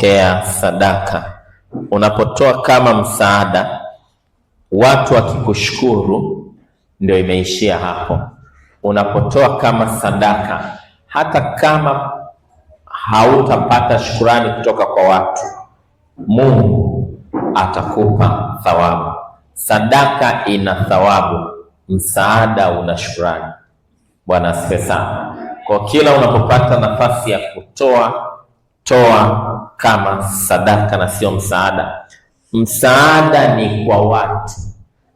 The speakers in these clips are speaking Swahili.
kupokea sadaka. Unapotoa kama msaada, watu wakikushukuru, ndio imeishia hapo. Unapotoa kama sadaka, hata kama hautapata shukurani kutoka kwa watu, Mungu atakupa thawabu. Sadaka ina thawabu, msaada una shukurani. Bwana asifiwe sana. Kwa kila unapopata nafasi ya kutoa, toa kama sadaka na sio msaada. Msaada ni kwa watu,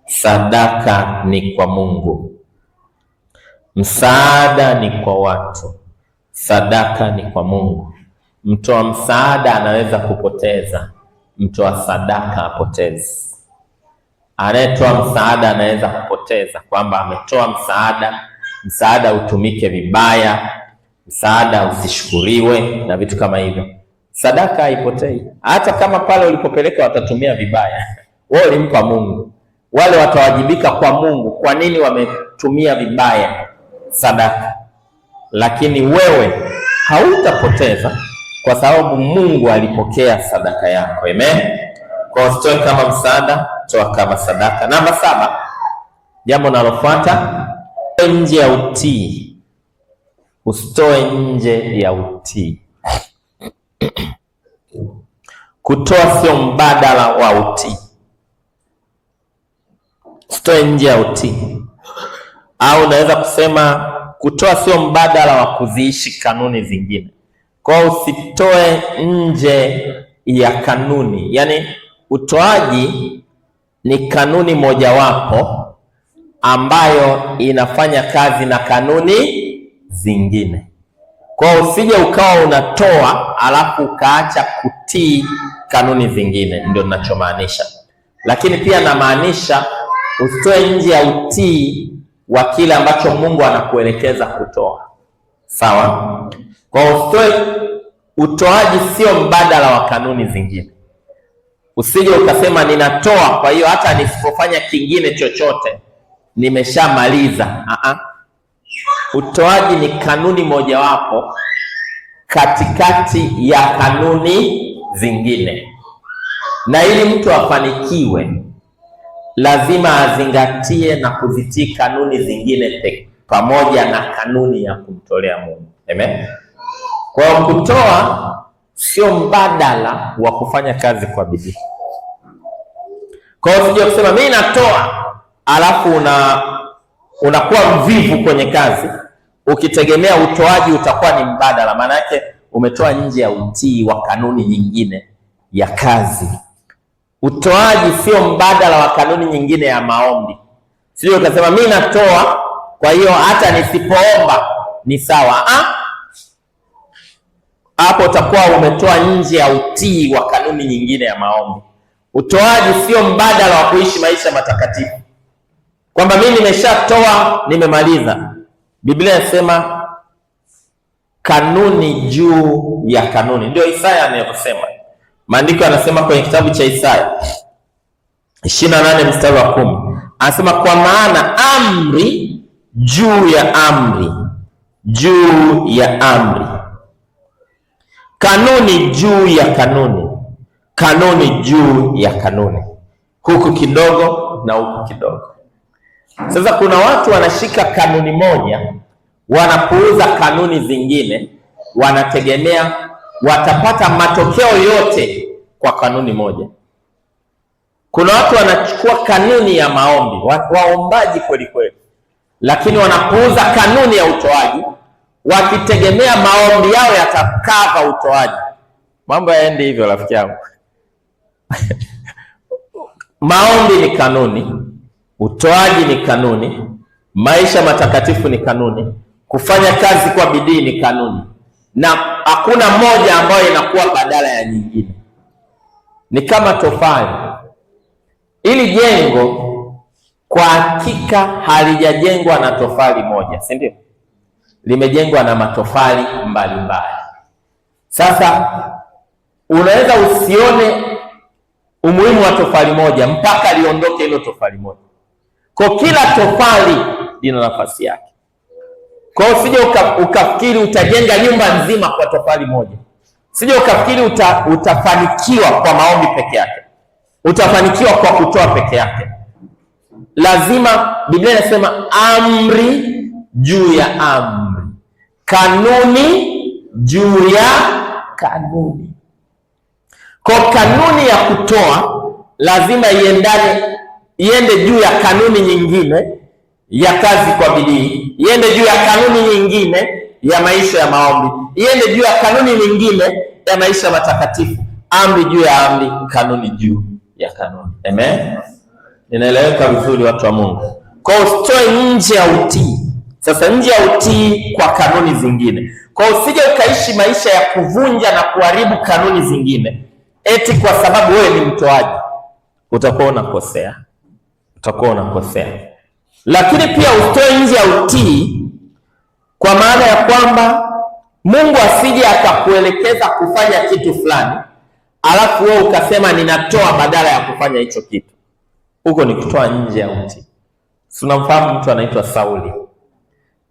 sadaka ni kwa Mungu. Msaada ni kwa watu, sadaka ni kwa Mungu. Mtoa msaada anaweza kupoteza, mtoa sadaka apotezi. Anayetoa msaada anaweza kupoteza, kwamba ametoa msaada utumike vibaya, msaada usishukuriwe na vitu kama hivyo. Sadaka haipotei, hata kama pale ulipopeleka watatumia vibaya, wewe ulimpa Mungu, wale watawajibika kwa Mungu kwa nini wametumia vibaya sadaka, lakini wewe hautapoteza kwa sababu Mungu alipokea sadaka yako. Amen. Kwa usitoe kama msaada, toa kama sadaka. Namba 7, jambo nalofuata, nje ya utii. Usitoe nje ya utii. Kutoa sio mbadala wa utii. Usitoe nje ya utii, au unaweza kusema kutoa sio mbadala wa kuziishi kanuni zingine. Kwa hiyo usitoe nje ya kanuni. Yaani utoaji ni kanuni mojawapo ambayo inafanya kazi na kanuni zingine. Kwa hiyo usije ukawa unatoa alafu ukaacha kutii kanuni zingine, ndio ninachomaanisha. Lakini pia namaanisha usitoe nje ya utii wa kile ambacho Mungu anakuelekeza kutoa. Sawa? Kwa hiyo utoaji sio mbadala wa kanuni zingine. Usije ukasema ninatoa, kwa hiyo hata nisipofanya kingine chochote nimeshamaliza. Utoaji ni kanuni mojawapo katikati ya kanuni zingine, na ili mtu afanikiwe lazima azingatie na kuzitii kanuni zingine pamoja na kanuni ya kumtolea Mungu. Amen. Kwa hiyo kutoa sio mbadala wa kufanya kazi kwa bidii. Kwa hiyo usije kusema mimi natoa alafu unakuwa mvivu kwenye kazi ukitegemea utoaji utakuwa ni mbadala. Maana yake umetoa nje ya utii wa kanuni nyingine ya kazi. Utoaji sio mbadala wa kanuni nyingine ya maombi. Sio ukasema mimi natoa, kwa hiyo hata nisipoomba ni sawa. Hapo utakuwa umetoa nje ya utii wa kanuni nyingine ya maombi. Utoaji sio mbadala wa kuishi maisha matakatifu, kwamba mimi nimeshatoa nimemaliza. Biblia inasema kanuni juu ya kanuni. Ndio Isaya anayosema. Maandiko yanasema kwenye kitabu cha Isaya 28 mstari wa 10. Anasema kwa maana amri juu ya amri, juu ya amri, kanuni juu ya kanuni, kanuni juu ya kanuni, huku kidogo na huku kidogo. Sasa kuna watu wanashika kanuni moja, wanapuuza kanuni zingine, wanategemea watapata matokeo yote kwa kanuni moja. Kuna watu wanachukua kanuni ya maombi, waombaji kweli kweli, lakini wanapuuza kanuni ya utoaji, wakitegemea maombi yao yatakava utoaji. Mambo yaende hivyo rafiki yangu. Maombi ni kanuni, utoaji ni kanuni, maisha matakatifu ni kanuni, kufanya kazi kwa bidii ni kanuni, na hakuna moja ambayo inakuwa badala ya nyingine. Ni kama tofali. Ili jengo kwa hakika halijajengwa na tofali moja, si ndio? Limejengwa na matofali mbalimbali. Sasa unaweza usione umuhimu wa tofali moja mpaka liondoke hilo tofali moja. Kwa kila tofali lina nafasi yake. Kwa hiyo usije ukafikiri utajenga nyumba nzima kwa tofali moja. Sije ukafikiri utafanikiwa kwa maombi peke yake, utafanikiwa kwa kutoa peke yake. Lazima, Biblia inasema amri juu ya amri, kanuni juu ya kanuni. Kwa kanuni ya kutoa lazima iende juu ya kanuni nyingine ya kazi kwa bidii, iende juu ya kanuni nyingine ya maisha ya maombi, iende juu ya kanuni nyingine ya maisha matakatifu. Amri juu ya amri, kanuni juu ya kanuni. Amen. Ninaeleweka vizuri, watu wa Mungu? Kwa usitoe nje ya utii. Sasa nje ya utii kwa kanuni zingine. Kwa usije ukaishi maisha ya kuvunja na kuharibu kanuni zingine eti kwa sababu wewe ni mtoaji. Utakuwa unakosea. Lakini pia usitoe nje ya utii kwa maana ya kwamba Mungu asije akakuelekeza kufanya kitu fulani alafu wewe ukasema ninatoa badala ya kufanya hicho kitu. Huko ni kutoa nje ya utii. Tunamfahamu mtu anaitwa Sauli.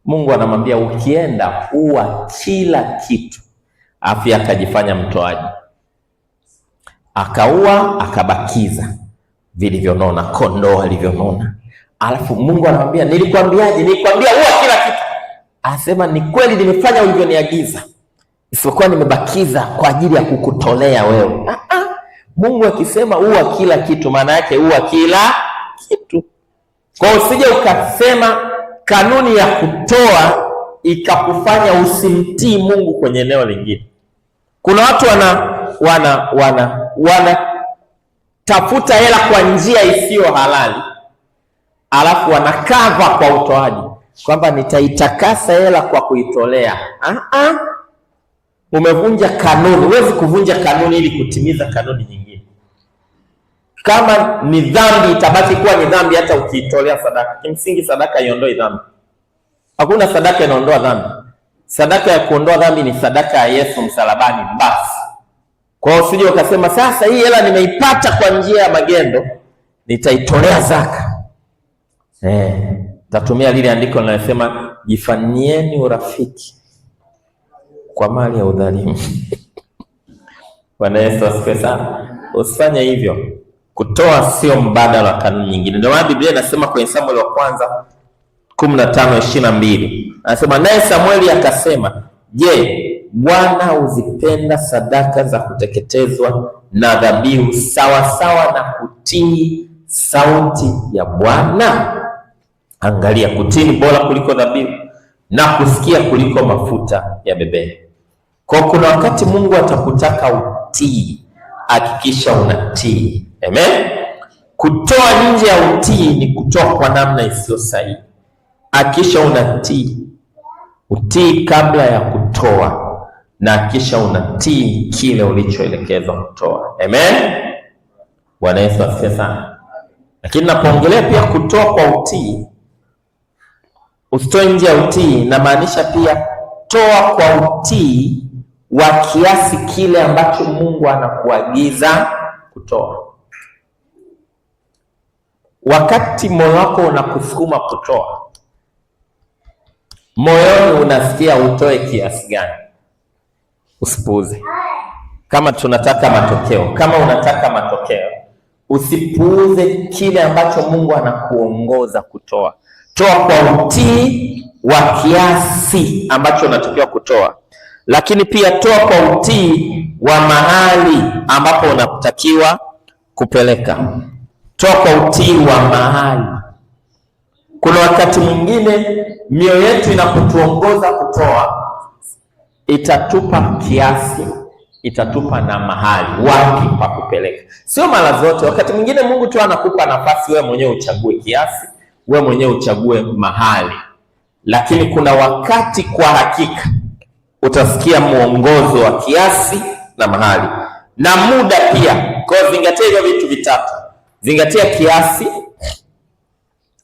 Mungu anamwambia ukienda uwa kila kitu, afi akajifanya mtoaji, akaua akabakiza vilivyonona, kondoo alivyonona. Alafu Mungu anamwambia nilikwambiaje? Nilikwambia uwa kila kitu. Anasema ni kweli nimefanya ulivyoniagiza, isipokuwa nimebakiza kwa ajili ya kukutolea wewe. Mungu akisema uwa kila kitu, maana yake uwa kila kitu. Kwa usije ukasema kanuni ya kutoa ikakufanya usimtii Mungu kwenye eneo lingine. Kuna watu tafuta hela kwa njia isiyo halali, alafu wanakava kwa utoaji kwamba nitaitakasa hela kwa kuitolea. Umevunja kanuni. Huwezi kuvunja kanuni ili kutimiza kanuni nyingine. Kama ni dhambi, itabaki kuwa ni dhambi hata ukiitolea sadaka. Kimsingi sadaka iondoi dhambi. Hakuna sadaka inaondoa dhambi. Sadaka ya kuondoa dhambi ni sadaka ya Yesu msalabani basi. Kwa hiyo usije ukasema sasa hii hela nimeipata kwa njia ya magendo, nitaitolea zaka. Tatumia lile andiko linalosema jifanyieni urafiki kwa mali ya udhalimu. Bwana Yesu asifiwe sana. Usifanye hivyo. Kutoa sio mbadala wa kanuni nyingine. Ndio maana Biblia inasema kwenye Samueli wa kwanza 15:22. Anasema naye Samueli akasema, je, Bwana huzipenda sadaka za kuteketezwa na dhabihu sawa sawa na kutii sauti ya Bwana? Angalia, kutii ni bora kuliko dhabihu na kusikia kuliko mafuta ya beberu. Kwa kuna wakati Mungu atakutaka utii, hakikisha unatii. Amen. Kutoa nje ya utii ni kutoa kwa namna isiyo sahihi. Hakikisha unatii. Utii kabla ya kutoa, na hakikisha unatii kile ulichoelekezwa kutoa. Amen. Bwana Yesu asifiwe sana. Lakini napoongelea pia kutoa kwa utii, usitoe nje ya utii, na maanisha pia toa kwa utii wa kiasi kile ambacho Mungu anakuagiza kutoa. Wakati moyo wako unakusukuma kutoa, moyoni unasikia utoe kiasi gani, usipuuze. Kama tunataka matokeo, kama unataka matokeo, usipuuze kile ambacho Mungu anakuongoza kutoa. Toa kwa utii wa kiasi ambacho unatakiwa kutoa, lakini pia toa kwa utii wa mahali ambapo unatakiwa kupeleka. Toa kwa utii wa mahali. Kuna wakati mwingine mioyo yetu inapotuongoza kutoa, itatupa kiasi, itatupa na mahali wapi pa kupeleka. Sio mara zote. Wakati mwingine Mungu tu anakupa nafasi wewe mwenyewe uchague kiasi, wewe mwenyewe uchague mahali. Lakini kuna wakati kwa hakika utasikia mwongozo wa kiasi na mahali na muda pia. Kwa zingatia hivyo vitu vitatu. Zingatia kiasi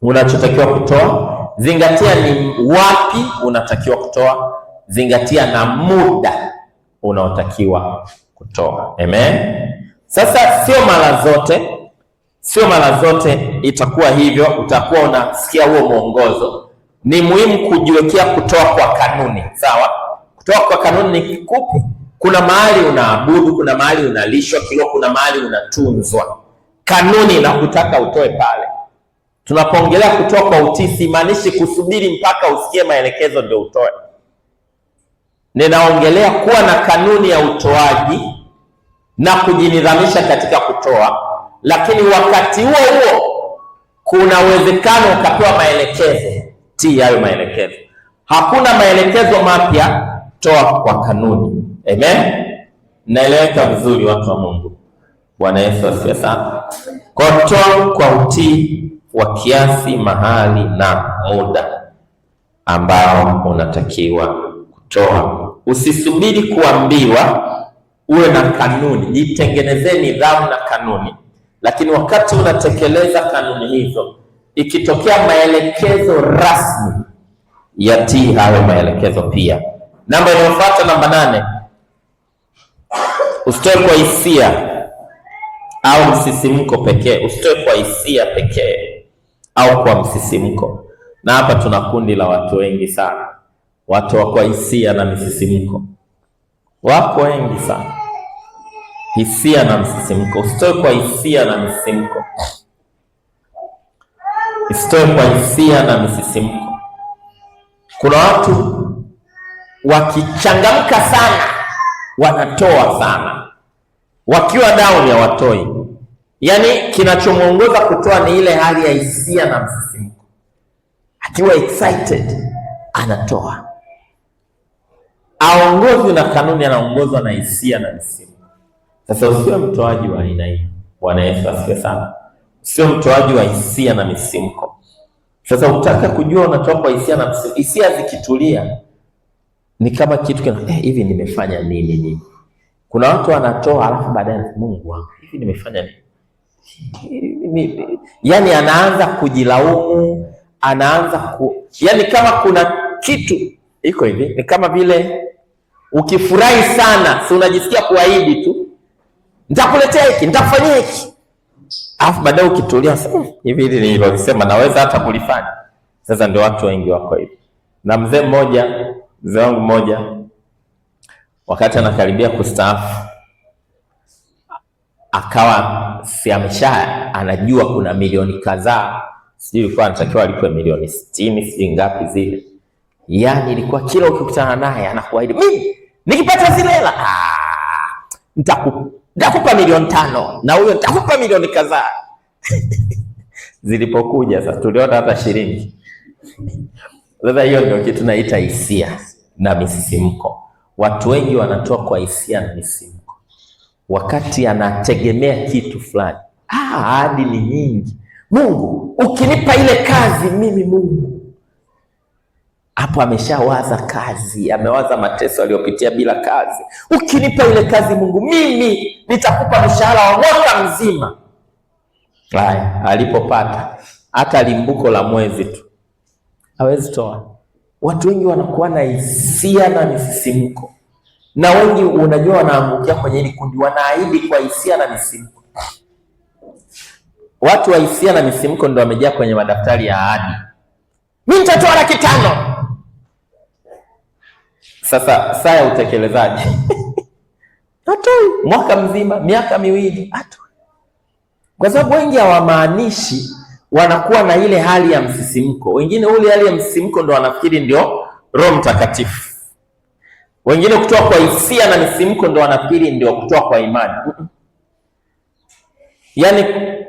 unachotakiwa kutoa, zingatia ni wapi unatakiwa kutoa, zingatia na muda unaotakiwa kutoa. Amen. Sasa sio mara zote itakuwa hivyo, utakuwa unasikia huo mwongozo. Ni muhimu kujiwekea kutoa kwa kanuni. Sawa? Kutoa kwa kanuni ni kupi? Kuna mahali unaabudu, kuna mahali unalishwa kiroho, kuna mahali unatunzwa. Kanuni inakutaka utoe pale. Tunapoongelea kutoa kwa utii, simaanishi kusubiri mpaka usikie maelekezo ndio utoe. Ninaongelea kuwa na kanuni ya utoaji na kujinidhamisha katika kutoa, lakini wakati huo huo kuna uwezekano ukapewa maelekezo, tii hayo maelekezo. Hakuna maelekezo mapya, toa kwa kanuni. Amen. Naeleweka vizuri, watu wa Mungu? Bwana Yesu asifiwe sana. Kwa toa kwa utii wa kiasi, mahali na muda ambao unatakiwa kutoa. Usisubiri kuambiwa, uwe na kanuni. Jitengenezee nidhamu na kanuni, lakini wakati unatekeleza kanuni hizo, ikitokea maelekezo rasmi, yatii hayo maelekezo pia. Namba inayofuata, namba 8, usitoe kwa hisia au msisimko pekee. Usitoe kwa hisia pekee au kwa msisimko. Na hapa tuna kundi la watu wengi sana, watu wa kwa hisia na msisimko. Wako wengi sana, hisia na msisimko. Usitoe kwa hisia na msisimko. Usitoe kwa hisia na msisimko. Kuna watu wakichangamka sana wanatoa sana, wakiwa down hawatoi. Yaani kinachomuongoza kutoa ni ile hali ya hisia na msisimko. Akiwa excited anatoa. Aongozwi na kanuni, anaongozwa na hisia na msisimko. Sasa usiwe mtoaji wa aina hii. Bwana Yesu asifiwe sana. Usiwe mtoaji wa hisia na msisimko. Sasa utaka kujua unatoa kwa hisia na msisimko. Hisia zikitulia ni kama kitu kina hivi nimefanya nini? Kuna watu wanatoa alafu baadaye, Mungu wangu, hivi nimefanya nini? Yaani anaanza kujilaumu, yaani kama kuna kitu iko hivi, ni kama vile ukifurahi sana, si unajisikia kuahidi tu, nitakuletea hiki, nitakufanyia hiki. Alafu baadaye ukitulia, hivi hili nililosema naweza hata kulifanya. Sasa ndio watu wengi wako hivi. Na mzee wangu mmoja wakati anakaribia kustaafu, akawa anajua kuna milioni kadhaa, sijui ilikuwa anatakiwa alipwe milioni 60, sijui ngapi zile. Yaani ilikuwa kila ukikutana naye anakuahidi, mimi nikipata zile hela nitakupa milioni 5 na huyo nitakupa milioni kadhaa. Zilipokuja sasa tuliona hata shilingi. Sasa hiyo ndio kitu naita hisia na misisimko. Watu wengi wanatoa kwa hisia na misisimko, wakati anategemea kitu fulani. Ahadi ni nyingi. Mungu, ukinipa ile kazi mimi, Mungu. Hapo ameshawaza kazi, amewaza mateso aliyopitia bila kazi. Ukinipa ile kazi Mungu, mimi nitakupa mshahara wa mwaka mzima. Haya, alipopata hata limbuko la mwezi tu hawezi toa. Watu wengi wanakuwa na hisia na misisimko, na wengi unajua wanaangukia kwenye hili kundi, wanaahidi kwa hisia na misisimko. Watu wa hisia na misisimko ndio wamejaa kwenye madaftari ya ahadi. Mimi nitatoa 500,000. Sasa saa ya utekelezaji hatoi. Mwaka mzima, miaka miwili hatoi. Kwa sababu wengi hawamaanishi, wanakuwa na ile hali ya msisimko. Wengine ule hali ya msisimko ndo wanafikiri ndio Roho Mtakatifu. Wengine kutoa kwa hisia na msisimko ndo wanafikiri ndio kutoa kwa imani. Yaani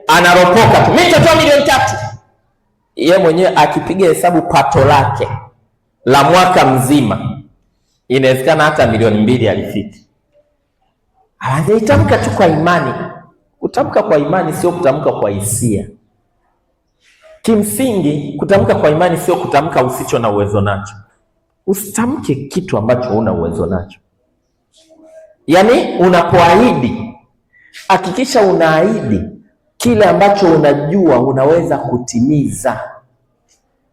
anaropoka tu, mimi nitatoa milioni 3. Yeye mwenyewe akipiga hesabu pato lake la mwaka mzima, inawezekana hata milioni 2 alifiki. Anaitamka tu kwa imani. Kutamka kwa imani sio kutamka kwa hisia. Kimsingi kutamka kwa imani sio kutamka usicho na uwezo nacho. Usitamke kitu ambacho huna uwezo nacho. Yaani unapoahidi, hakikisha unaahidi kile ambacho unajua unaweza kutimiza.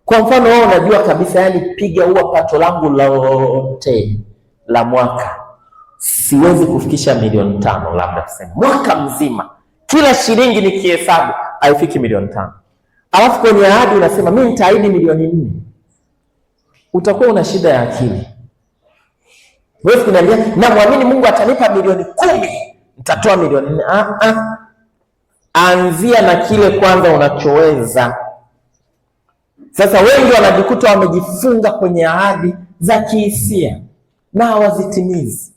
Kwa mfano wewe unajua kabisa, yani piga huwa pato langu lote la mwaka siwezi kufikisha milioni 5, labda tuseme mwaka mzima kila shilingi nikihesabu haifiki milioni 5. Alafu kwenye ahadi unasema mimi nitaahidi milioni 4. Utakuwa una shida ya akili. Wewe kuniambia na muamini Mungu atanipa milioni 10, nitatoa milioni 4. Anzia na kile kwanza unachoweza. Sasa wengi wanajikuta wamejifunga kwenye ahadi za kihisia na hawazitimizi.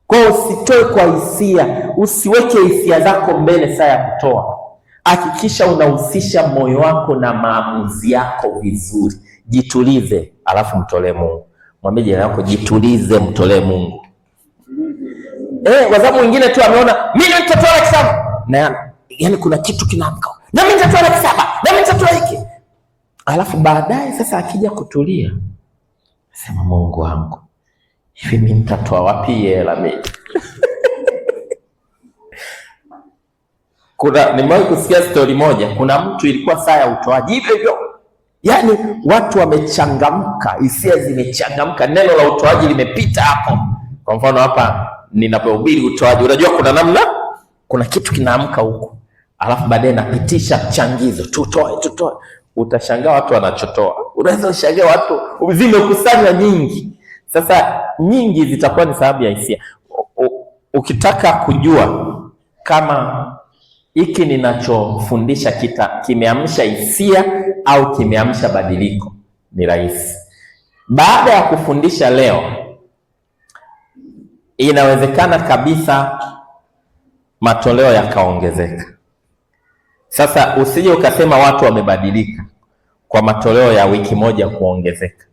Kwa hiyo usitoe kwa hisia, usiweke hisia zako mbele saa ya kutoa. Hakikisha unahusisha moyo wako na maamuzi yako vizuri. Jitulize, alafu mtolee Mungu. Mwambie jirani yako, jitulize, mtolee Mungu. Kwa sababu mwingine tu ameona mimi nitatoa 7,000 na yani kuna kitu kinaamka, na mimi nitatoa 7,000 na mimi nitatoa hiki. Alafu baadaye sasa akija kutulia, sema Mungu wangu, hivi mimi nitatoa wapi hela mimi? Nimewahi kusikia story moja, kuna mtu ilikuwa saa ya utoaji hivyo. Yaani watu wamechangamka, hisia zimechangamka, neno la utoaji limepita hapo. Kwa mfano hapa ninapohubiri utoaji, unajua kuna namna, kuna kitu kinaamka huko. Alafu baadaye napitisha changizo, tutoe. Utashangaa watu wanachotoa. Unaweza ushangaa watu zimekusanywa nyingi. Sasa nyingi zitakuwa ni sababu ya hisia. Ukitaka kujua kama hiki ninachofundisha kimeamsha hisia au kimeamsha badiliko, ni rahisi. Baada ya kufundisha leo, inawezekana kabisa matoleo yakaongezeka. Sasa usije ukasema watu wamebadilika kwa matoleo ya wiki moja kuongezeka.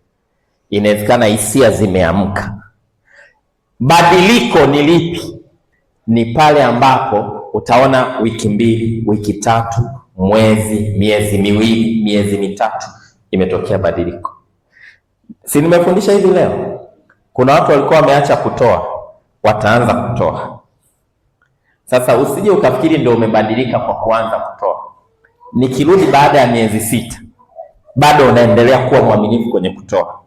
Inawezekana hisia zimeamka. Badiliko ni lipi? Ni pale ambapo utaona wiki 2, wiki 3, mwezi, miezi miwili, miezi mitatu imetokea badiliko. Si nimefundisha hivi leo? Kuna watu walikuwa wameacha kutoa, wataanza kutoa. Sasa usije ukafikiri ndio umebadilika kwa kuanza kutoa. Nikirudi baada ya miezi 6, bado unaendelea kuwa mwaminifu kwenye kutoa,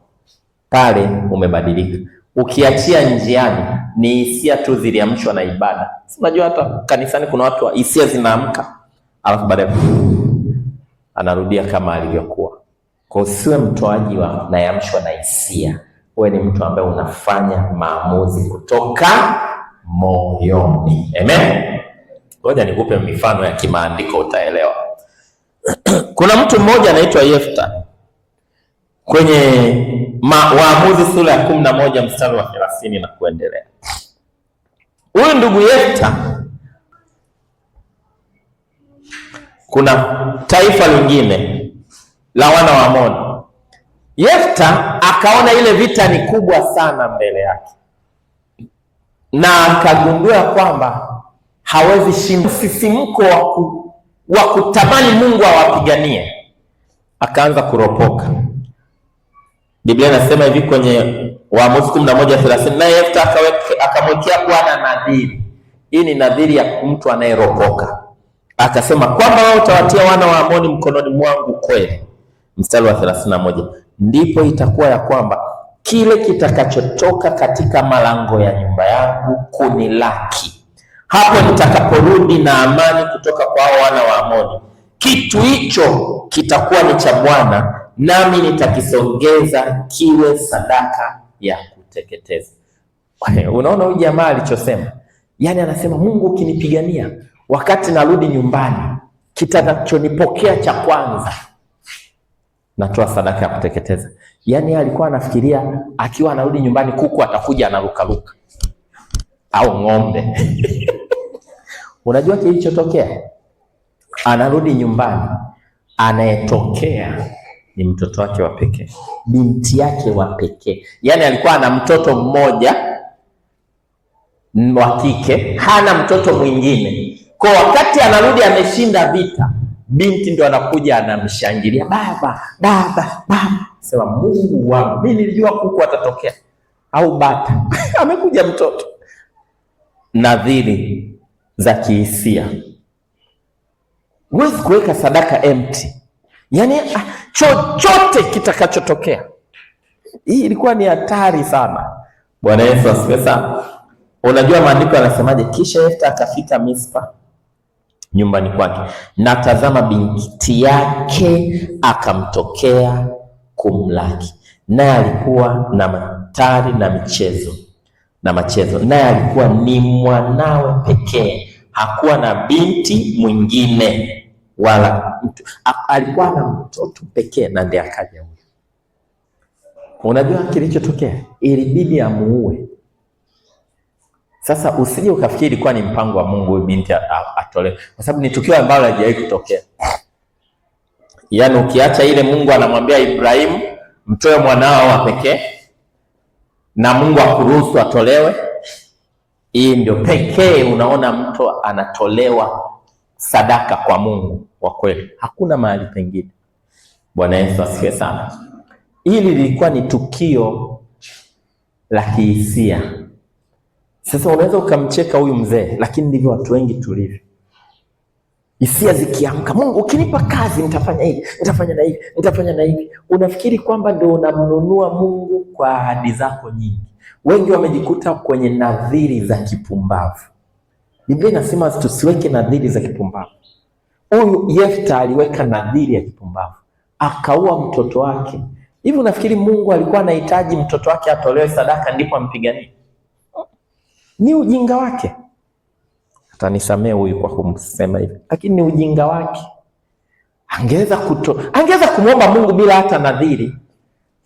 pale umebadilika. Ukiachia njiani, ni hisia tu ziliamshwa na ibada. Unajua hata kanisani kuna watu hisia zinaamka, alafu baadaye anarudia kama alivyokuwa. Kwa usiwe mtoaji wa naamshwa na hisia. Wewe ni mtu ambaye unafanya maamuzi kutoka moyoni. Amen. Ngoja nikupe mifano ya kimaandiko utaelewa. Kuna mtu mmoja anaitwa Yefta. Kwenye Waamuzi sura ya 11 mstari wa 30 na kuendelea. Huyu ndugu Yefta, kuna taifa lingine la wana wa Amoni. Yefta akaona ile vita ni kubwa sana mbele yake, na akagundua kwamba hawezi shinda. Msisimko wa kutamani Mungu awapiganie, akaanza kuropoka. Biblia inasema hivi kwenye Waamuzi 11:30, naye Yefta akamwekea Bwana nadhiri. Hii ni nadhiri ya mtu anayeropoka. Akasema kwamba wao utawatia wana wa Amoni mkononi mwangu kweli. Mstari wa 31, ndipo itakuwa ya kwamba kile kitakachotoka katika malango ya nyumba yangu kunilaki, hapo nitakaporudi na amani kutoka kwa hao wana wa Amoni, kitu hicho kitakuwa ni cha Bwana, nami nitakisongeza kiwe sadaka ya kuteketeza. Unaona huyu jamaa alichosema? Yaani anasema Mungu ukinipigania, wakati narudi nyumbani, kitakachonipokea cha kwanza natoa sadaka ya kuteketeza. Yaani alikuwa anafikiria akiwa anarudi nyumbani kuku atakuja anarukaruka au ng'ombe. Unajua kilichotokea? Anarudi nyumbani, anayetokea ni mtoto wake wa pekee, binti yake wa pekee. Yaani alikuwa ana mtoto mmoja wa kike, hana mtoto mwingine. Kwa wakati anarudi ameshinda vita, binti ndo anakuja anamshangilia, baba. Sema Mungu wangu, mimi nilijua kuku atatokea au bata. Amekuja mtoto. Nadhiri za kihisia. Huwezi kuweka sadaka empty. Yaani chochote kitakachotokea. Hii ilikuwa ni hatari sana. Bwana Yesu asifiwe sana. Unajua maandiko yanasemaje? Kisha Yefta akafika Mispa nyumbani kwake, na tazama binti yake akamtokea kumlaki, naye alikuwa na matari na michezo na machezo, naye alikuwa ni mwanawe pekee, hakuwa na binti mwingine wala mtu, alikuwa na mtoto pekee, na ndiye akaja huyo. Unajua kilichotokea? Ilibidi amuue. Sasa usije ukafikiri ilikuwa ni mpango wa Mungu huyu binti atolewe, kwa sababu ni tukio ambalo halijawahi kutokea. Yaani ukiacha ile Mungu anamwambia Ibrahimu mtoe mwanao wa pekee na Mungu akuruhusu atolewe, hii ndio pekee unaona mtu anatolewa sadaka kwa Mungu wa kweli, hakuna mahali pengine. Bwana Yesu asifiwe sana. Hili lilikuwa ni tukio la kihisia. Sasa unaweza ukamcheka huyu mzee, lakini ndivyo watu wengi tulivyo. Hisia zikiamka, Mungu ukinipa kazi nitafanya hivi, nitafanya na hivi, nitafanya na hivi. Unafikiri kwamba ndio unamnunua Mungu kwa ahadi zako nyingi. Wengi wamejikuta kwenye nadhiri za kipumbavu. Biblia inasema tusiweke nadhiri za kipumbavu. Huyu Yefta aliweka nadhiri ya kipumbavu, akaua mtoto wake. Hivi unafikiri Mungu alikuwa anahitaji mtoto wake atolewe sadaka ndipo ampiganie? Ni ujinga wake. Atanisamee huyu kwa kumsema hivi, lakini ni ujinga wake. Angeweza kumwomba Mungu bila hata nadhiri,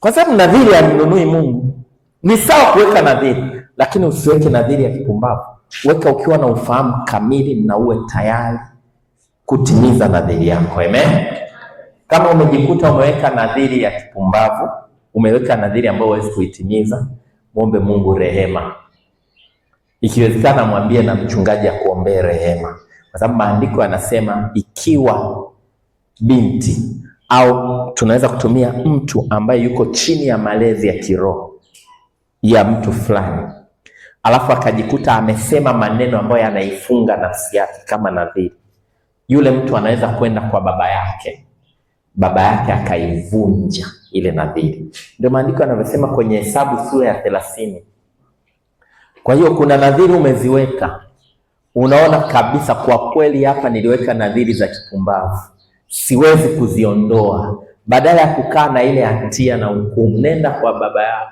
kwa sababu nadhiri haimnunui Mungu. Ni sawa kuweka nadhiri, lakini usiweke nadhiri ya kipumbavu. Weka ukiwa na ufahamu kamili na uwe tayari kutimiza nadhiri yako. Amen. Kama umejikuta umeweka nadhiri ya kipumbavu, umeweka nadhiri ambayo huwezi kuitimiza, muombe Mungu rehema. Ikiwezekana mwambie na mchungaji akuombee rehema, kwa sababu maandiko yanasema ikiwa binti au tunaweza kutumia mtu ambaye yuko chini ya malezi ya kiroho ya mtu fulani, alafu akajikuta amesema maneno ambayo yanaifunga nafsi yake kama nadhiri, yule mtu anaweza kwenda kwa baba yake akaivunja ile nadhiri. Ndio maandiko yanavyosema kwenye Hesabu sura ya 30. Kwa hiyo kuna nadhiri umeziweka, unaona kabisa kwa kweli hapa niliweka nadhiri za kipumbavu, siwezi kuziondoa. Badala ya kukaa na ile hatia na hukumu, nenda kwa baba yako,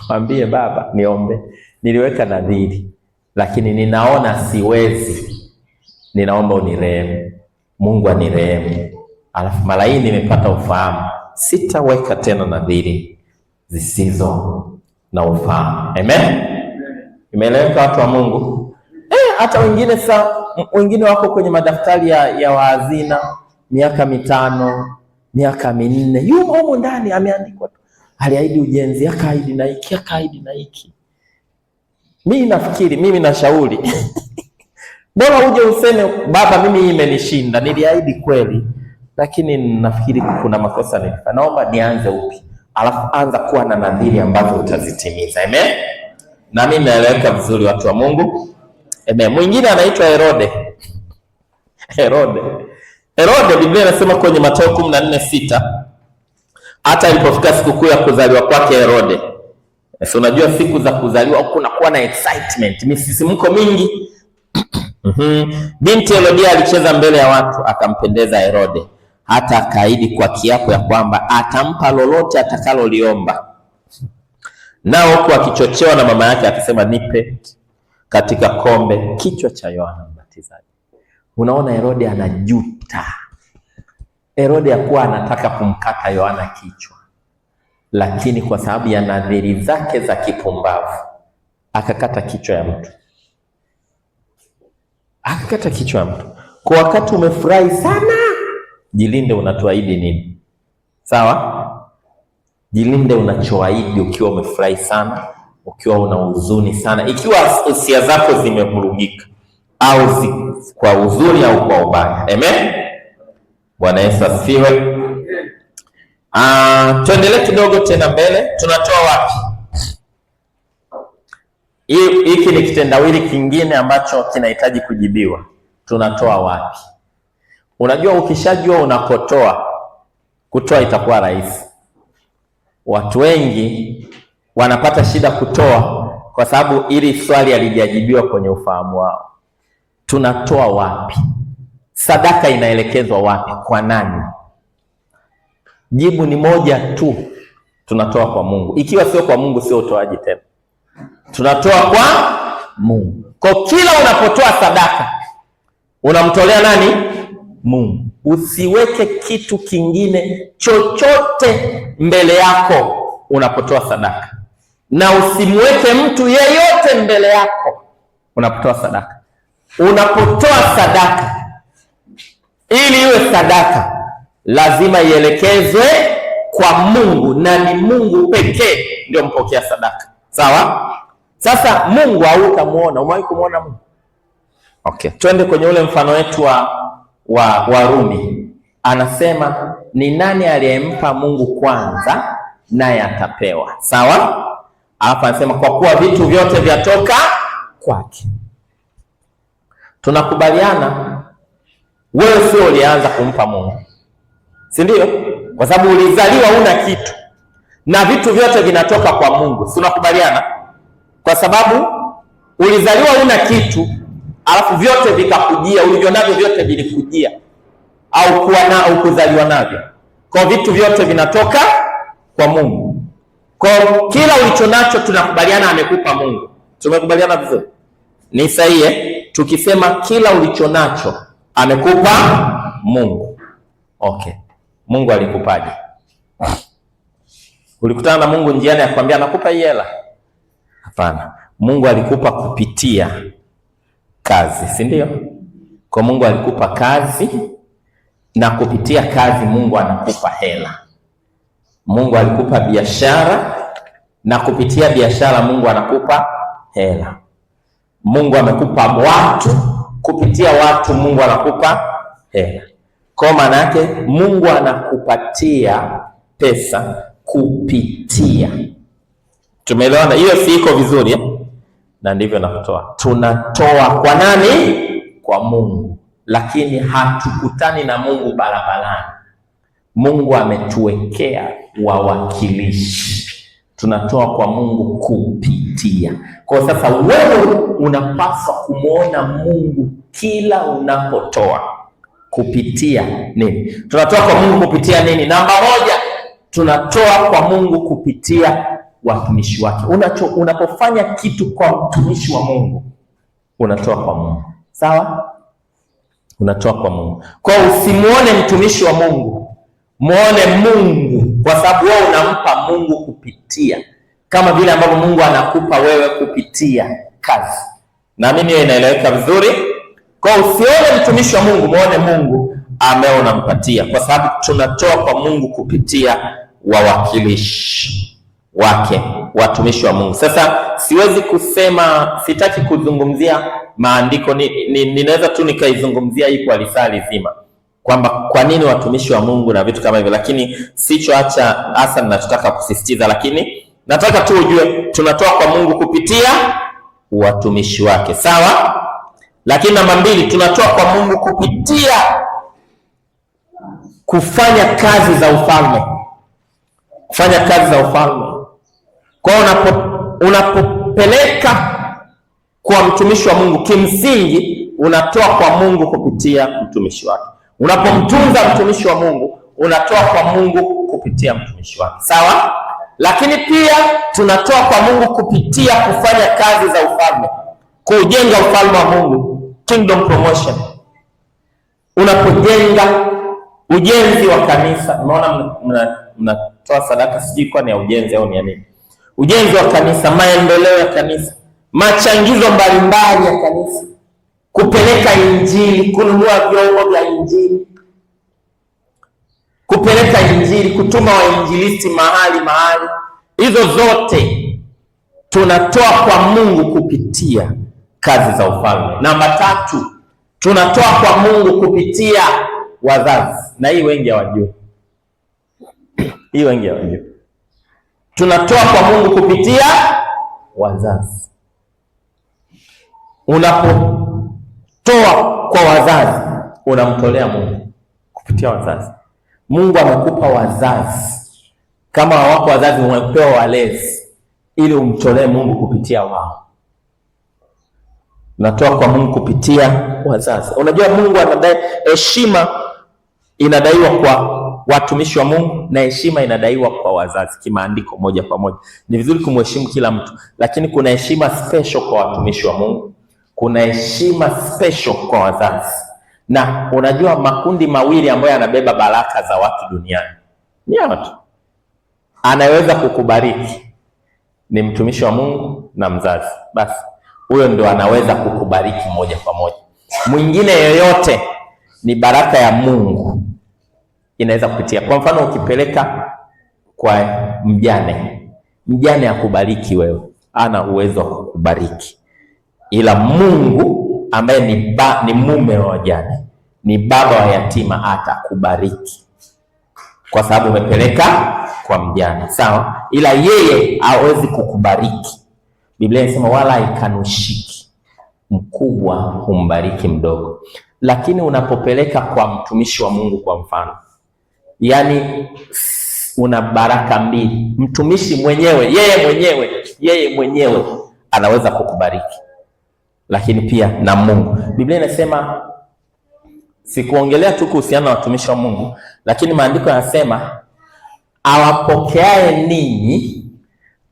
mwambie baba, niombe, niliweka nadhiri lakini ninaona siwezi, ninaomba unirehemu. Mungu anirehemu. Alafu mara hii nimepata ufahamu, sitaweka tena nadhiri zisizo na ufahamu. Amen. Imeeleweka watu wa Mungu? Hata wengine wako kwenye madaftari ya wahazina miaka 5, miaka 4, yumo humo ndani ameandikwa tu, aliahidi ujenzi, akaahidi na hiki, akaahidi na hiki. Mimi nashauri bora uje useme baba, mimi hii imenishinda, niliahidi kweli, lakini nafikiri kuna makosa nilifanya, naomba nianze upya. Alafu anza kuwa na nadhiri ambazo utazitimiza. Amen. Na mimi naeleweka vizuri watu wa Mungu. Amen. Mwingine anaitwa Herode. Herode Biblia inasema kwenye Mathayo 14:6, hata ilipofika sikukuu ya kuzaliwa kwake Herode. So unajua siku za kuzaliwa kuna kuwa na excitement, misisimko mingi. Binti Herodia alicheza mbele ya watu akampendeza Herode, hata akaahidi kwa kiapo ya kwamba atampa lolote atakaloliomba. Nao huku akichochewa na mama yake akisema, nipe katika kombe kichwa cha Yohana Mbatizaji. Unaona Herode anajuta. Herode hakuwa anataka kumkata Yohana kichwa, lakini kwa sababu ya nadhiri zake za kipumbavu akakata kichwa ya mtu. Kwa wakati umefurahi sana, jilinde unatuahidi nini. Sawa? Jilinde unachoahidi ukiwa umefurahi sana, ukiwa una huzuni sana, ikiwa hisia zako zimevurugika, au kwa uzuri au kwa ubaya. Amen. Bwana Yesu asifiwe. Tuendelee kidogo tena mbele. Tunatoa wapi? Hiki ni kitendawili kingine ambacho kinahitaji kujibiwa. Tunatoa wapi? Unajua ukishajua unakotoa, kutoa itakuwa rahisi. Watu wengi wanapata shida kutoa kwa sababu ili swali halijajibiwa kwenye ufahamu wao. Tunatoa wapi? Sadaka inaelekezwa wapi? Kwa nani? Jibu ni moja tu, tunatoa kwa Mungu. Ikiwa sio kwa Mungu, sio utoaji tena. tunatoa kwa Mungu. Kwa kila unapotoa sadaka unamtolea nani? Mungu. Usiweke kitu kingine chochote mbele yako unapotoa sadaka, na usimweke mtu yeyote mbele yako unapotoa sadaka. Unapotoa sadaka, ili iwe sadaka, lazima ielekezwe kwa Mungu, na ni Mungu pekee ndio mpokea sadaka. Sawa? Sasa Mungu hautamuona. Umewahi kumuona Mungu? Okay, twende kwenye ule mfano wetu wa Warumi. Anasema ni nani aliyempa Mungu kwanza, naye atapewa. Sawa? Hapa anasema kwa kuwa vitu vyote vyatoka kwake. Tunakubaliana wewe sio ulianza kumpa Mungu, si ndio? Kwa sababu ulizaliwa una kitu na vitu vyote vinatoka kwa Mungu. Si unakubaliana? Kwa sababu ulizaliwa una kitu alafu vyote vikakujia, ulivyo navyo vyote vilikujia, au kuwa na au kuzaliwa navyo. Kwa vitu vyote vinatoka kwa Mungu. Kwa kila ulicho nacho tunakubaliana amekupa Mungu. Tumekubaliana vizuri? Ni sahihi tukisema kila ulicho nacho amekupa Mungu. Okay. Mungu alikupaje? Ulikutana na Mungu njiani akwambia nakupa hii hela? Hapana. Mungu alikupa kupitia kazi, si ndio? Kwa Mungu alikupa kazi, na kupitia kazi Mungu anakupa hela. Mungu alikupa biashara, na kupitia biashara Mungu anakupa hela. Mungu amekupa watu, kupitia watu Mungu anakupa hela. Kwa maana yake Mungu anakupatia pesa kupitia. Tumeelewana? Hiyo si iko vizuri eh? Na ndivyo nakutoa. Tunatoa kwa nani? Kwa Mungu. Lakini hatukutani na Mungu barabarani. Mungu ametuwekea wawakilishi. Tunatoa kwa Mungu kupitia. Kwa sasa wewe unapaswa kumwona Mungu kila unapotoa. Kupitia nini? Tunatoa kwa Mungu kupitia nini? Namba moja, tunatoa kwa Mungu kupitia watumishi wake. Unapofanya kitu kwa mtumishi wa Mungu, unatoa kwa Mungu. Sawa? Unatoa kwa Mungu. Kwa usimuone mtumishi wa Mungu, muone Mungu, kwa sababu wewe unampa Mungu kupitia, kama vile ambavyo Mungu anakupa wewe kupitia kazi. Naamini hiyo inaeleweka vizuri. Kwa usione mtumishi wa Mungu, muone Mungu ambaye unampatia, kwa sababu tunatoa kwa Mungu kupitia wawakilishi wake, watumishi wa Mungu. Sasa siwezi kusema, sitaki kuzungumzia maandiko, ninaweza tu nikaizungumzia hii kwa risali zima, kwamba kwa nini watumishi wa Mungu na vitu kama hivyo, lakini sichoacha hasa ninachotaka kusisitiza, lakini nataka tu ujue tunatoa kwa Mungu kupitia watumishi wake. Sawa? Lakini namba mbili, tunatoa kwa Mungu kupitia kufanya kazi za ufalme. Kufanya kazi za ufalme. Kwa unapopeleka kwa mtumishi wa Mungu, kimsingi unatoa kwa Mungu kupitia mtumishi wake. Unapomtunza mtumishi wa Mungu, unatoa kwa Mungu kupitia mtumishi wake. Sawa? Lakini pia tunatoa kwa Mungu kupitia kufanya kazi za ufalme, kujenga ufalme wa Mungu, kingdom promotion. Unapojenga ujenzi wa kanisa, unaona mnatoa sadaka, sijui kwa ni ya ujenzi au ni ya nini. Ujenzi wa kanisa, maendeleo ya kanisa, machangizo mbalimbali ya kanisa, kupeleka injili, kununua vyombo vya injili, kupeleka injili, kutuma wainjilisti mahali. Hizo zote tunatoa kwa Mungu kupitia kazi za ufalme. Namba tatu, tunatoa kwa Mungu kupitia wazazi. Na hii wengi hawajui. Hii wengi hawajui. Tunatoa kwa Mungu kupitia wazazi. Unapotoa kwa wazazi, unamtolea Mungu kupitia wazazi. Mungu amekupa wazazi. Kama hawako wazazi, umepewa walezi ili umtolee Mungu kupitia wao. Natoa kwa Mungu kupitia wazazi. Unajua Mungu anadai heshima, inadaiwa watumishi wa Mungu, na heshima inadaiwa kwa wazazi kimaandiko moja kwa moja. Ni vizuri kumheshimu kila mtu, lakini kuna heshima special kwa watumishi wa Mungu, kuna heshima special kwa wazazi. Na unajua makundi mawili ambayo yanabeba baraka za watu duniani ni watu, anaweza kukubariki ni mtumishi wa Mungu na mzazi, basi huyo ndio anaweza kukubariki moja kwa moja. Mwingine yoyote ni baraka ya Mungu inaweza kupitia. Kwa mfano ukipeleka kwa mjane akubariki wewe, ana uwezo wa kukubariki, ila Mungu ambaye ni mume wa wajane, ni baba wa yatima, atakubariki kwa sababu umepeleka kwa mjane, sawa? Ila yeye hawezi kukubariki. Biblia inasema wala haikanushiki, mkubwa humbariki mdogo. Lakini unapopeleka kwa mtumishi wa Mungu kwa mfano, yani una baraka mbili. Mtumishi mwenyewe yeye mwenyewe anaweza kukubariki, lakini pia na Mungu. Biblia inasema, sikuongelea tu kuhusiana na watumishi wa Mungu, lakini maandiko yanasema awapokeaye ninyi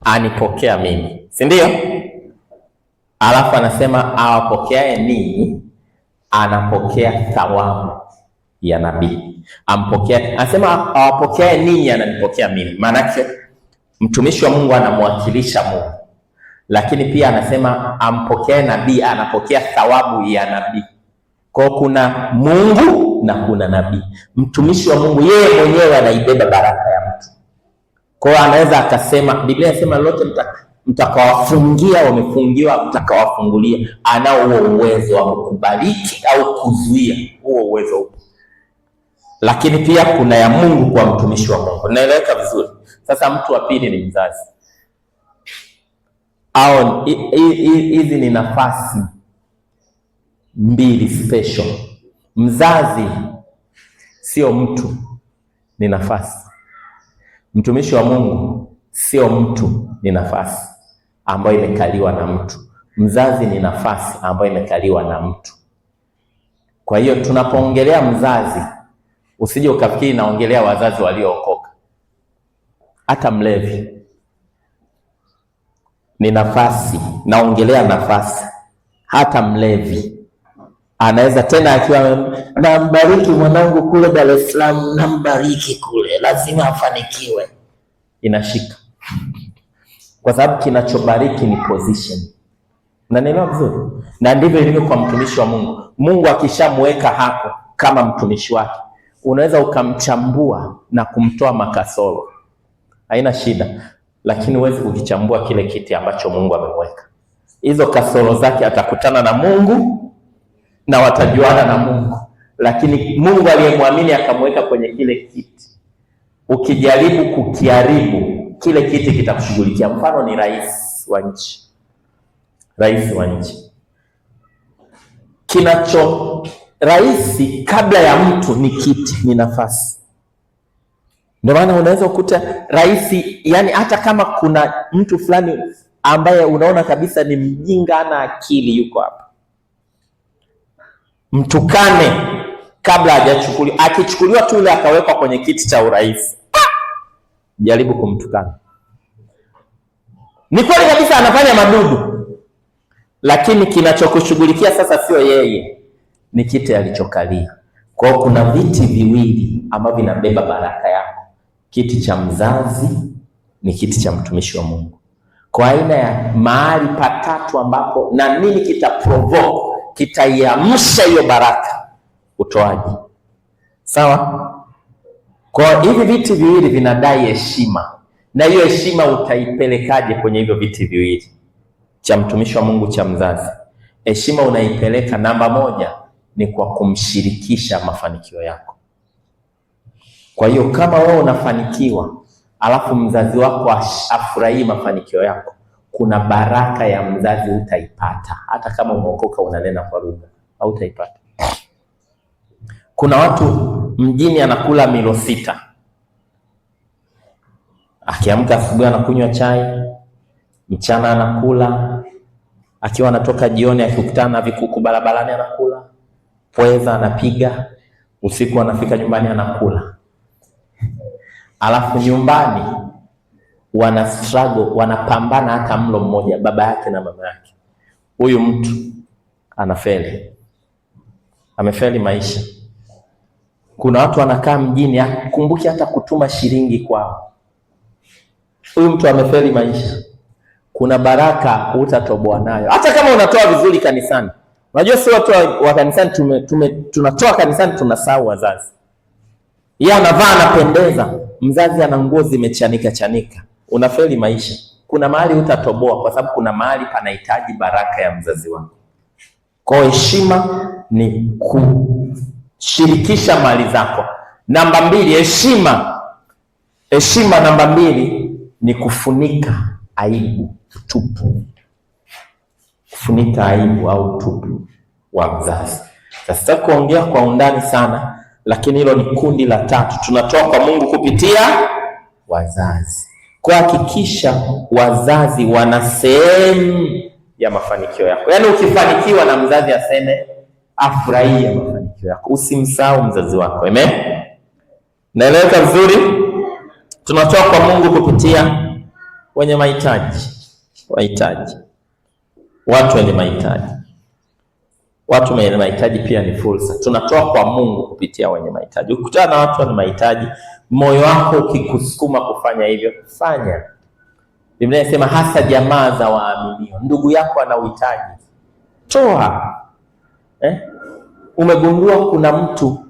anipokea mimi, si ndio? Alafu anasema awapokeaye ninyi anapokea thawabu ya nabii. Anasema awapokeaye ninyi ananipokea mimi. Maana yake mtumishi wa Mungu anamwakilisha Mungu, lakini pia anasema ampokeaye nabii anapokea thawabu ya nabii. Kwa kuna Mungu na kuna nabii. Mtumishi wa Mungu yeye mwenyewe anaibeba baraka ya mtu. Kwa anaweza akasema, Biblia inasema lolote mtakawafungia wamefungiwa, mtakawafungulia. Anao huo uwezo wa kukubariki au kuzuia, huo uwezo upo. Lakini pia kuna ya Mungu kwa mtumishi wa Mungu. Naeleweka vizuri? Sasa mtu wa pili ni mzazi. Au hizi ni nafasi mbili special. Mzazi sio mtu, ni nafasi. Mtumishi wa Mungu sio mtu, ni nafasi ambayo imekaliwa na mtu. Mzazi ni nafasi ambayo imekaliwa na mtu. Kwa hiyo tunapoongelea mzazi, usije ukafikiri naongelea wazazi waliookoka. Hata mlevi ni nafasi, naongelea nafasi. Hata mlevi anaweza tena akiwa nambariki mwanangu kule Dar es Salaam, nambariki kule, lazima afanikiwe, inashika. Kwa sababu kinachobariki ni position. Unanielewa vizuri? Na ndivyo ilivyo kwa mtumishi wa Mungu. Mungu akishamweka hapo kama mtumishi wake, unaweza ukamchambua na kumtoa makasoro, haina shida, lakini huwezi kukichambua kile kiti ambacho Mungu ameweka. Hizo kasoro zake atakutana na Mungu na watajuana na Mungu, lakini Mungu aliyemwamini akamweka kwenye kile kiti, ukijaribu kukiharibu kile kiti kitakushughulikia. Mfano ni rais wa nchi. Rais kabla ya mtu ni kiti, ni nafasi. Ndio maana unaweza kukuta rais, yani hata kama kuna mtu fulani ambaye unaona kabisa ni mjinga, ana akili, yuko hapa, mtukane kabla hajachukuliwa. Akichukuliwa tu ile akawekwa kwenye kiti cha urais, jaribu kumtukana. Ni kweli kabisa anafanya madudu, lakini kinachokushughulikia sasa sio yeye, ni kiti alichokalia. Kwa hiyo kuna viti viwili ambavyo vinabeba baraka yako. Kiti cha mzazi ni kiti cha mtumishi wa Mungu. Kwa aina ya mahali patatu ambapo na nini kitaprovoke, kitaiamsha hiyo baraka, utoaji. Sawa? Kwa hivi viti viwili vinadai heshima, na hiyo heshima utaipelekaje kwenye hivyo viti viwili? Cha mtumishi wa Mungu, cha mzazi. Heshima unaipeleka, namba moja ni kwa kumshirikisha mafanikio yako. Kwa hiyo kama wewe unafanikiwa alafu mzazi wako afurahii mafanikio yako, kuna baraka ya mzazi utaipata. Hata kama umeokoka unanena kwa lugha, hautaipata. Kuna watu mjini anakula milo 6. Akiamka asubuhi anakunywa chai, mchana anakula, akiwa anatoka jioni akikutana na vikuku barabarani anakula, pweza anapiga, usiku anafika nyumbani anakula. alafu nyumbani wana struggle, wanapambana hata mlo mmoja, baba yake na mama yake. Huyu mtu anafeli, amefeli maisha. Kuna watu wanakaa mjini kumbuki hata kutuma shilingi kwao. Huyu mtu amefeli maisha. Kuna baraka utatoboa nayo hata kama unatoa vizuri kanisani. Unajua si watu wa kanisani tunatoa kanisani tunasahau wazazi. Yeye anavaa anapendeza, mzazi ana nguo zimechanika chanika. Unafeli maisha. Kuna mahali utatoboa kwa sababu kuna mahali panahitaji baraka ya mzazi wako. Kwa heshima ni kushirikisha mali zako. Namba 2, heshima. Heshima namba 2 ni kufunika aibu, tupu. Kufunika aibu au tupu wa mzazi. Sasa kuongea kwa undani sana, lakini hilo ni kundi la 3. Tunatoa kwa Mungu kupitia wazazi. Kuhakikisha wazazi wana sehemu ya mafanikio yako. Yaani ukifanikiwa na mzazi aseme afurahie mafanikio yako. Usimsahau mzazi wako. Amen. Naeleweka vizuri? Tunatoa kwa Mungu kupitia wenye mahitaji. Watu wenye mahitaji. Watu wenye mahitaji pia ni fursa. Tunatoa kwa Mungu kupitia wenye mahitaji. Ukikutana na watu wenye mahitaji, moyo wako ukikusukuma kufanya hivyo, fanya. Biblia inasema hasa jamaa za waaminio. Ndugu yako ana uhitaji, toa. Umegundua kuna mtu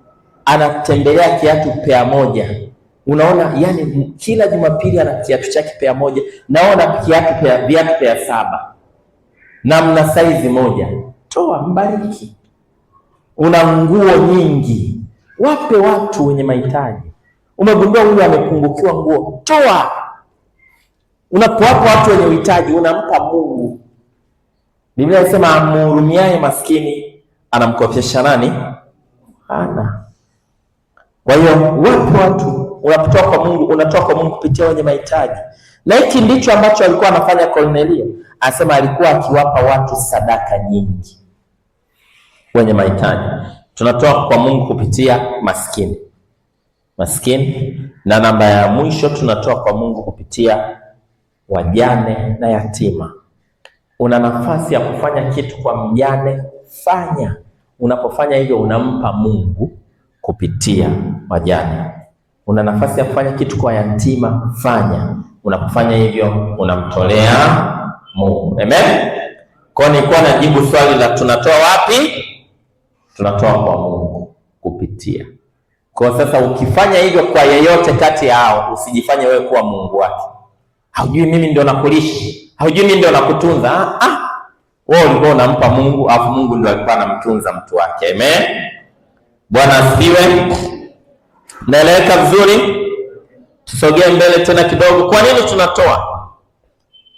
anatembelea kiatu pea moja. Unaona yani kila Jumapili ana kiatu chake pea moja. Naona viatu pea 7. Na mna saizi moja. Toa, mbariki. Una nguo nyingi, wape watu wenye mahitaji. Umegundua huyu amepungukiwa nguo, toa. Unapowapa watu wenye uhitaji unampa Mungu. Biblia inasema amhurumiaye maskini anamkopesha nani? Hana. Kwa hiyo wape watu. Unapotoa kwa Mungu, unatoa kwa Mungu kupitia wenye mahitaji. Na hiki ndicho ambacho alikuwa anafanya Kornelio. Anasema alikuwa akiwapa watu sadaka nyingi wenye mahitaji. Tunatoa kwa Mungu kupitia maskini. Na namba ya mwisho, tunatoa kwa Mungu kupitia wajane na yatima. Una nafasi ya kufanya kitu kwa mjane, fanya. Unapofanya hivyo unampa Mungu kupitia wajane. Una nafasi ya kufanya kitu kwa yatima, fanya. Unapofanya hivyo unamtolea Mungu. Amen. Kwa nilikuwa najibu swali la tunatoa wapi? Tunatoa kwa Mungu kupitia. Kwa sasa ukifanya hivyo kwa yeyote kati yao, usijifanye wewe kuwa Mungu wake. Haujui mimi ndio nakulisha, haujui mimi ndio nakutunza. Wewe ulikuwa unampa Mungu, afu Mungu ndio alikuwa anamtunza mtu wake. Amen. Bwana asifiwe. Naeleweka vizuri? Tusogee mbele tena kidogo. Kwa nini tunatoa?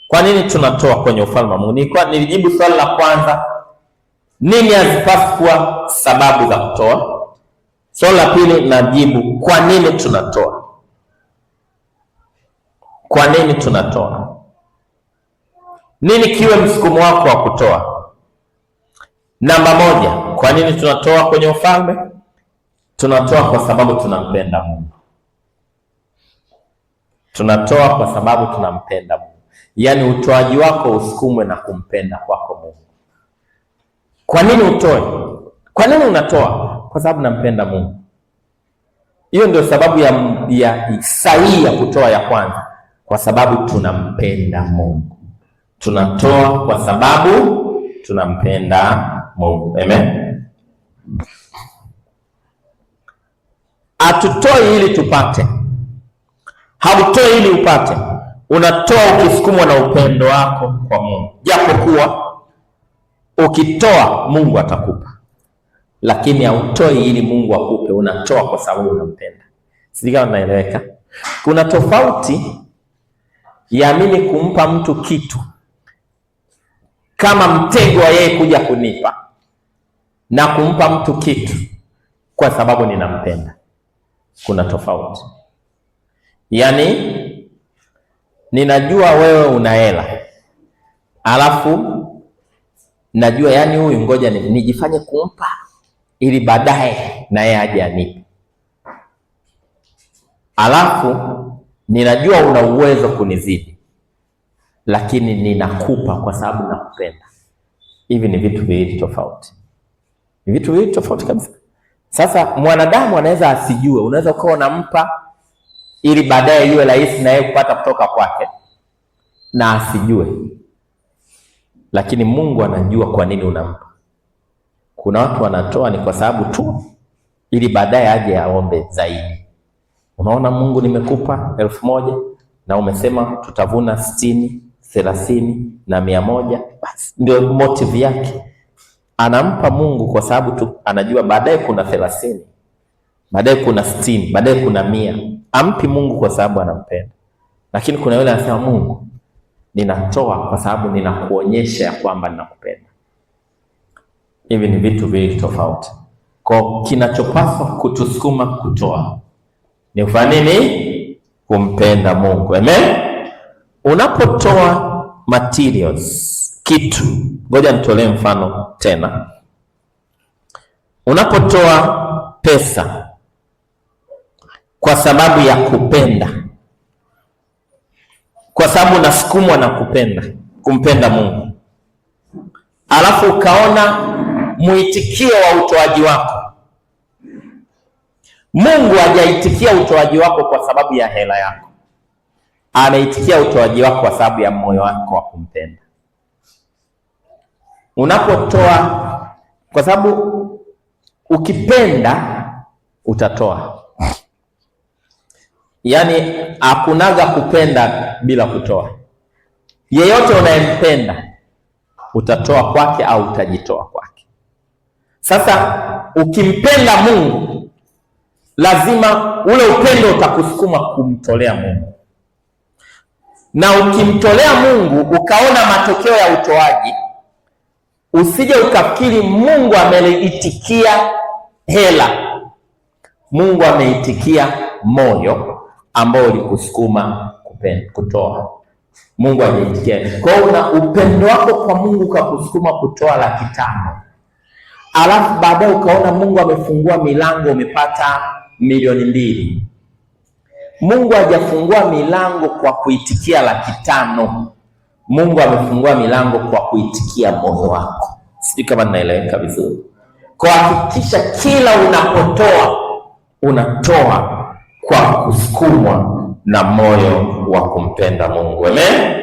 Kwa nini tunatoa kwenye ufalme wa Mungu? Nilijibu swali la kwanza, nini hazipaswi kuwa sababu za kutoa. Swali la pili najibu, kwa nini tunatoa? Kwa nini tunatoa? Nini kiwe msukumo wako wa kutoa? Namba 1, kwa nini tunatoa kwenye ufalme? Tunatoa kwa sababu tunampenda Mungu. Tunatoa kwa sababu tunampenda Mungu. Yaani utoaji wako usukumwe na kumpenda kwako Mungu. Kwa nini utoe? Kwa nini unatoa? Kwa sababu nampenda Mungu. Hiyo ndio sababu ya sahihi ya kutoa ya kwanza. Kwa sababu tunampenda Mungu. Tunatoa kwa sababu tunampenda Mungu. Amen. Hatutoi ili tupate. Hautoi ili upate. Unatoa ukisukumwa na upendo wako kwa Mungu. Japokuwa ukitoa Mungu atakupa, lakini hautoi ili Mungu akupe. Unatoa kwa sababu unampenda. Sisi kama naeleweka. Kuna tofauti ya mimi kumpa mtu kitu kama mtego wa yeye kuja kunipa, na kumpa mtu kitu kwa sababu ninampenda. Kuna tofauti. Yaani ninajua wewe una hela, alafu najua yani huyu ngoja nijifanye kumpa ili baadaye na yeye aje anipe. Alafu ninajua una uwezo kunizidi, lakini ninakupa kwa sababu nakupenda. Hivi ni vitu viwili tofauti, ni vitu viwili tofauti kabisa. Sasa mwanadamu anaweza asijue, unaweza ukawa unampa ili baadaye iwe rahisi na yeye kupata kutoka kwake, na asijue, lakini Mungu anajua kwa nini unampa. Kuna watu wanatoa ni kwa sababu tu ili baadaye aje aombe zaidi. Unaona, Mungu nimekupa 1000 na umesema tutavuna 60, 30 na 100, basi ndio motive yake. Anampa Mungu kwa sababu tu anajua baadaye kuna 30, baadaye kuna 60, baadaye kuna 100. Ampi Mungu kwa sababu anampenda. Lakini kuna yule anasema, Mungu ninatoa kwa sababu ninakuonyesha ya kwamba ninakupenda. Hivi ni vitu viwili tofauti. Kwa kinachopaswa kutusukuma kutoa ni ufanye nini? Kumpenda Mungu. Amen. Unapotoa materials, kitu, ngoja nitolee mfano tena. Unapotoa pesa kwa sababu ya kupenda, kwa sababu unasukumwa na kumpenda Mungu, alafu ukaona muitikio wa utoaji wako, Mungu hajaitikia utoaji wako kwa sababu ya hela yako, anaitikia utoaji wako kwa sababu ya moyo wako wa kumpenda. Unapotoa kwa sababu ukipenda utatoa. Yaani hakunaga kupenda bila kutoa. Yeyote unayempenda utatoa kwake au utajitoa kwake. Sasa ukimpenda Mungu, lazima ule upendo utakusukuma kumtolea Mungu. Na ukimtolea Mungu ukaona matokeo ya utoaji, usije ukafikiri Mungu ameitikia hela. Mungu ameitikia moyo ambao ulikusukuma kutoa. Mungu hajaitikia. Kwa hiyo una upendo wako kwa Mungu ukakusukuma kutoa 500,000. Alafu baadaye ukaona Mungu amefungua milango, umepata 2,000,000. Mungu hajafungua milango kwa kuitikia 500,000. Mungu amefungua milango kwa kuitikia moyo wako. Sijui kama ninaeleweka vizuri. Kwa hakikisha kila unapotoa, unatoa kwa kusukumwa na moyo wa kumpenda Mungu. Amen.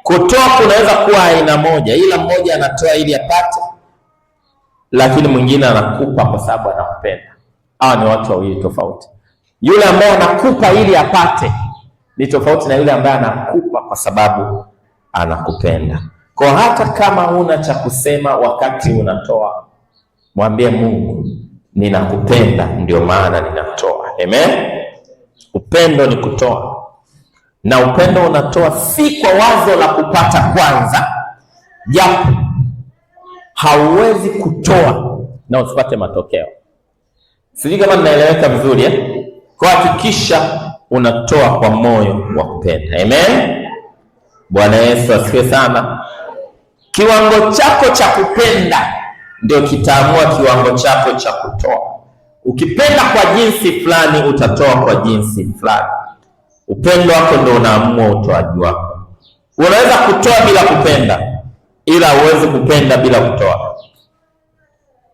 Kutoa kunaweza kuwa aina moja, ila mmoja anatoa ili apate, lakini mwingine anakupa kwa sababu anakupenda. Hawa ni watu wawili tofauti. Yule ambaye anakupa ili apate ni tofauti na yule ambaye anakupa kwa sababu anakupenda. Kwa hata kama huna cha kusema wakati unatoa, mwambie Mungu, ninakupenda ndio maana ninatoa. Amen. Upendo ni kutoa, na upendo unatoa si kwa wazo la kupata kwanza, japo hauwezi kutoa na usipate matokeo. Sijui kama ninaeleweka vizuri eh? Kwa hakikisha unatoa kwa moyo wa kupenda. Amen. Bwana Yesu asifiwe sana. Kiwango chako cha kupenda ndio kitaamua kiwango chako cha kutoa. Ukipenda kwa jinsi fulani utatoa kwa jinsi fulani. Upendo wako ndio unaamua utoaji wako. Unaweza kutoa bila kupenda, ila huwezi kupenda bila kutoa.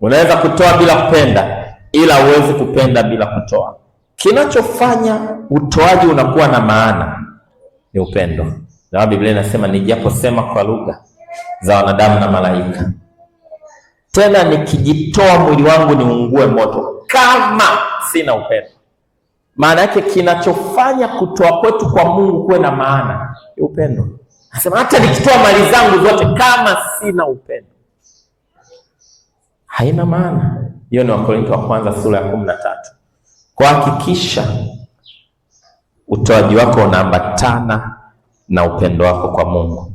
Unaweza kutoa bila kupenda, ila huwezi kupenda bila kutoa. Kinachofanya utoaji unakuwa na maana ni upendo. Na Biblia inasema nijaposema kwa lugha za wanadamu na malaika, tena nikijitoa mwili wangu niungue moto, kama sina upendo. Maana yake kinachofanya kutoa kwetu kwa Mungu kuwe na maana ni upendo. Anasema hata nikitoa mali zangu zote kama sina upendo, haina maana. Hiyo ni Wakorintho wa kwanza sura ya 13. Kwa hakikisha utoaji wako unaambatana na upendo wako kwa Mungu.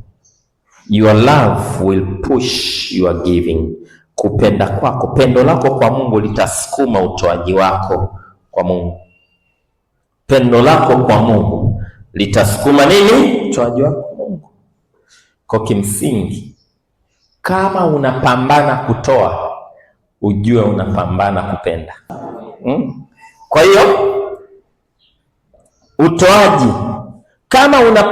Your love will push your giving. Kupenda kwako, pendo lako kwa Mungu litasukuma utoaji wako kwa Mungu. Pendo lako kwa Mungu litasukuma nini? Utoaji wako kwa Mungu. Kwa kimsingi, kama unapambana kutoa, ujue unapambana kupenda. Kwa hiyo utoaji. Kama una